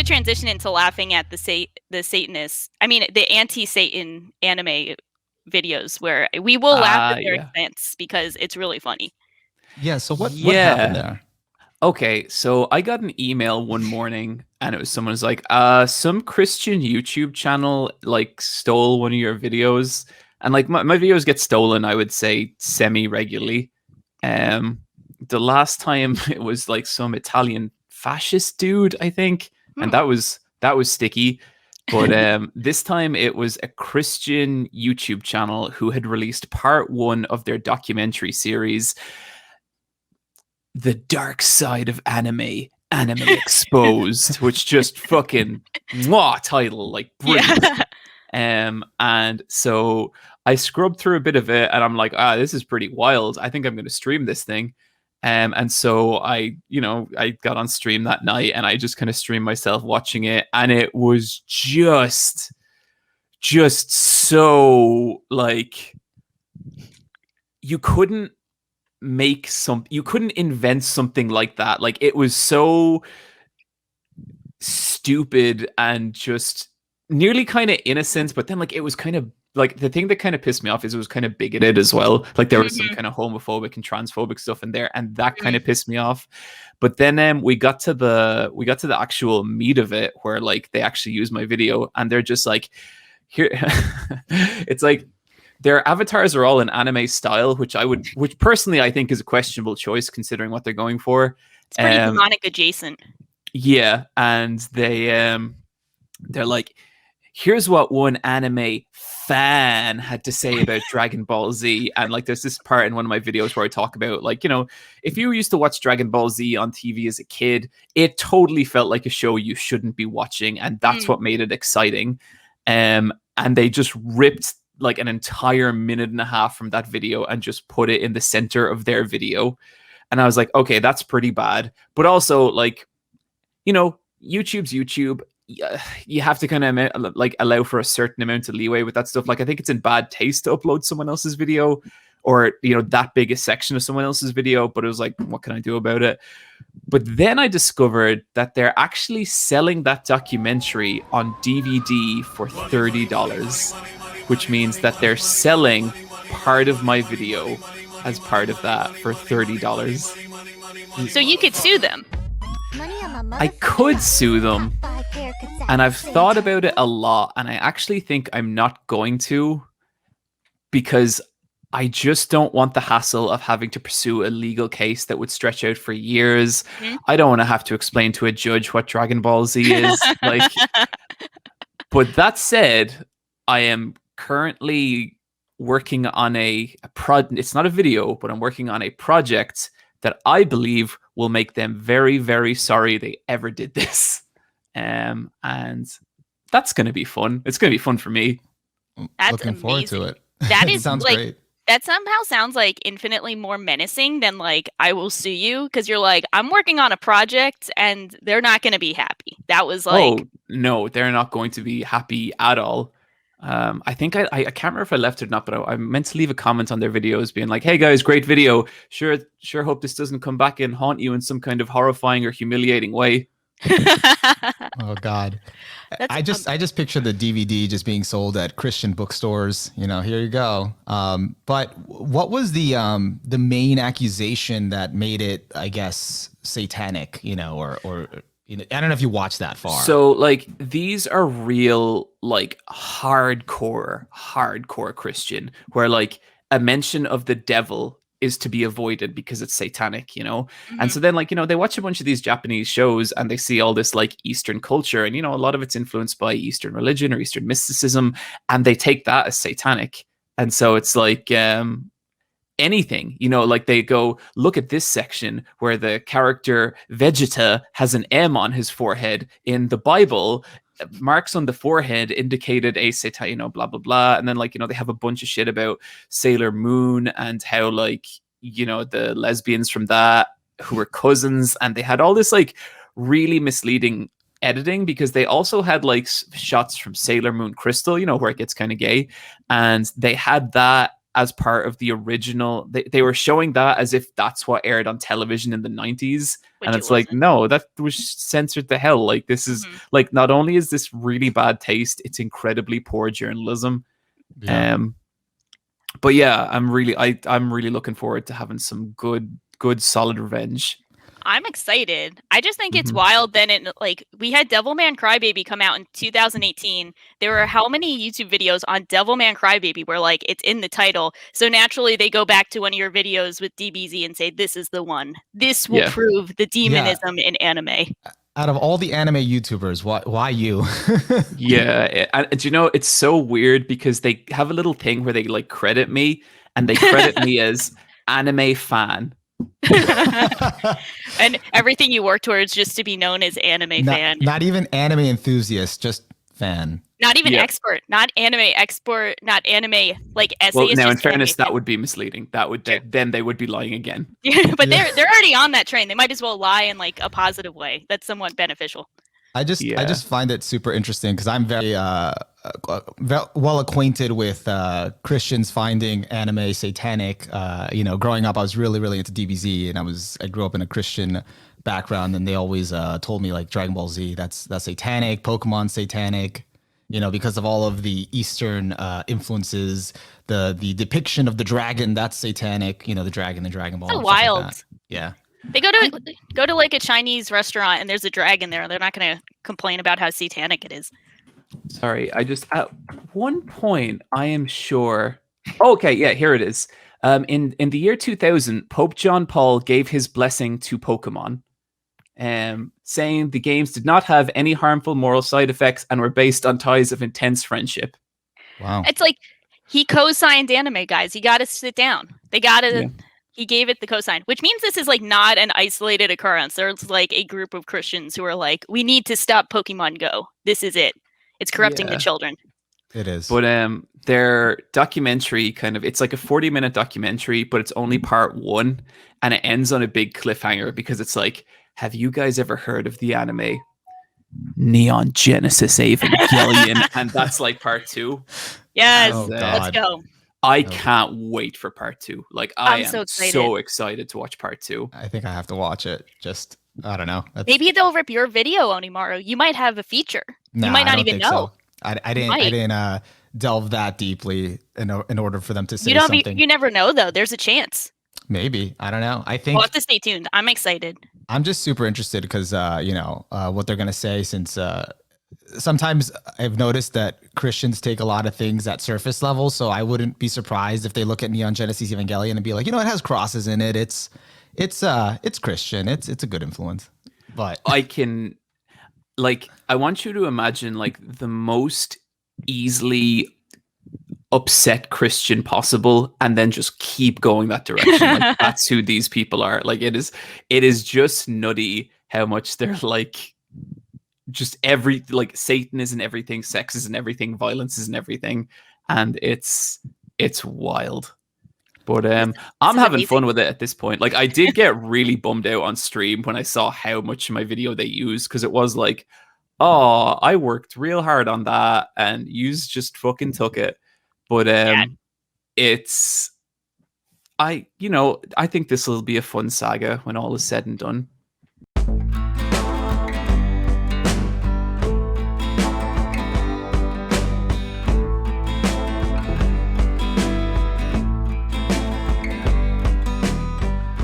good transition into laughing at the Satanists. I mean, the anti-Satan anime videos where we will laugh at their expense because it's really funny. Yeah. So what happened there? Okay, so I got an email one morning and it was someone's like, some Christian YouTube channel like stole one of your videos. And like my videos get stolen, I would say, semi-regularly. The last time it was like some Italian fascist dude, I think. And that was sticky. But this time it was a Christian YouTube channel who had released part 1 of their documentary series, The Dark Side of Anime Exposed, which just fucking title, like brilliant. Yeah. And so I scrubbed through a bit of it and I'm like, this is pretty wild. I think I'm going to stream this thing. And so I got on stream that night and I just kind of streamed myself watching it, and it was just so like you couldn't invent something like that. Like it was so stupid and just nearly kind of innocent, but then like it was kind of like the thing that kind of pissed me off is it was kind of bigoted as well. Like there was some kind of homophobic and transphobic stuff in there, and that kind of pissed me off. But then we got to the actual meat of it, where like they actually use my video and they're just like, here it's like their avatars are all in anime style, which personally I think is a questionable choice considering what they're going for. It's pretty demonic adjacent. Yeah, and they're like, here's what one anime fan had to say about Dragon Ball Z. And like there's this part in one of my videos where I talk about like, if you used to watch Dragon Ball Z on TV as a kid, it totally felt like a show you shouldn't be watching, and that's what made it exciting. And they just ripped like an entire 1.5 minutes from that video and just put it in the center of their video. And I was like, okay, that's pretty bad. But also like, YouTube's YouTube. You have to kind of like allow for a certain amount of leeway with that stuff. Like I think it's in bad taste to upload someone else's video, or that big a section of someone else's video. But it was like, what can I do about it? But then I discovered that they're actually selling that documentary on DVD for $30, which means that they're selling part of my video as part of that for $30. So you could sue them. I could sue them, and I've thought about it a lot, and I actually think I'm not going to, because I just don't want the hassle of having to pursue a legal case that would stretch out for years. I don't want to have to explain to a judge what Dragon Ball Z is. Like, but that said, I am currently working on it's not a video, but I'm working on a project that I believe will make them very, very sorry they ever did this. And that's going to be fun. It's going to be fun for me. That's looking forward to it. That is sounds like, great. That somehow sounds like infinitely more menacing than like, I will sue you, because you're like, I'm working on a project and they're not going to be happy. That was like... Oh, no, they're not going to be happy at all. I think I can't remember if I left it or not, but I meant to leave a comment on their videos being like, hey guys, great video. Sure hope this doesn't come back and haunt you in some kind of horrifying or humiliating way. Oh God. I just picture the DVD just being sold at Christian bookstores. Here you go. But what was the main accusation that made it, I guess, satanic? Or I don't know if you watched that far. So like these are real like hardcore Christian, where like a mention of the devil is to be avoided because it's satanic, And so then like, they watch a bunch of these Japanese shows and they see all this like Eastern culture, and, a lot of it's influenced by Eastern religion or Eastern mysticism, and they take that as satanic. And so it's like, anything, like they go, look at this section where the character Vegeta has an M on his forehead. In the Bible, marks on the forehead indicated a Satan, blah, blah, blah. And then like, they have a bunch of shit about Sailor Moon and how like, the lesbians from that who were cousins, and they had all this like really misleading editing, because they also had like shots from Sailor Moon Crystal, where it gets kind of gay. And they had that as part of the original. They were showing that as if that's what aired on television in the 90s. Which and it it's like, wasn't. no, that was censored to hell. Like, this is like, not only is this really bad taste, it's incredibly poor journalism. Yeah. But yeah, I'm really looking forward to having some good solid revenge. I'm excited. I just think it's wild. Then like we had Devilman Crybaby come out in 2018. There were how many YouTube videos on Devilman Crybaby where like it's in the title. So naturally they go back to one of your videos with DBZ and say this is the one. This will prove the demonism in anime. Out of all the anime YouTubers, why you? Yeah, and you know, it's so weird because they have a little thing where they like credit me, and they credit me as anime fan. And everything you work towards just to be known as anime fan. Not even anime enthusiast, just fan. Not even expert, not anime expert, not anime like essayist. Well, now in fairness, that would be misleading. That would then they would be lying again. But they're already on that train. They might as well lie in like a positive way. That's somewhat beneficial. I just find it super interesting because I'm very well acquainted with Christians finding anime satanic. Growing up, I was really into DBZ, and I grew up in a Christian background, and they always told me like Dragon Ball Z, that's satanic, Pokemon satanic, because of all of the Eastern influences, the depiction of the dragon, that's satanic, the Dragon Ball. So wild. Like yeah. They go to like a Chinese restaurant and there's a dragon there. They're not going to complain about how satanic it is. Sorry, I just at one point I am sure. Okay, yeah, here it is. In the year 2000, Pope John Paul gave his blessing to Pokemon, saying the games did not have any harmful moral side effects and were based on ties of intense friendship. Wow. It's like he co-signed anime, guys. You got to sit down. They got to. Yeah. He gave it the cosign, which means this is like not an isolated occurrence. There's like a group of Christians who are like, we need to stop Pokemon Go. This is it. It's corrupting the children. It is. But their documentary it's like a 40-minute documentary, but it's only part 1, and it ends on a big cliffhanger because it's like, have you guys ever heard of the anime Neon Genesis Evangelion? And that's like part 2. Yes, let's go. I can't wait for part 2. Like, I am so excited to watch part 2. I think I have to watch it. Just, I don't know. Maybe they'll rip your video, Onimaru. You might have a feature. You might not even know. So. I didn't delve that deeply in order for them to say something. You never know, though. There's a chance. Maybe. I don't know. I think we'll have to stay tuned. I'm excited. I'm just super interested because, what they're going to say, since sometimes I've noticed that Christians take a lot of things at surface level. So I wouldn't be surprised if they look at Neon Genesis Evangelion and be like, it has crosses in it. It's Christian. It's a good influence. But I want you to imagine like the most easily upset Christian possible, and then just keep going that direction. Like, that's who these people are. Like, it is just nutty how much they're like, just Satan is in everything, sex is in everything, violence is in everything, and it's wild. But I'm having fun with it at this point. Like, I did get really bummed out on stream when I saw how much of my video they used, because it was like, oh, I worked real hard on that and yous just fucking took it. But I think this will be a fun saga when all is said and done.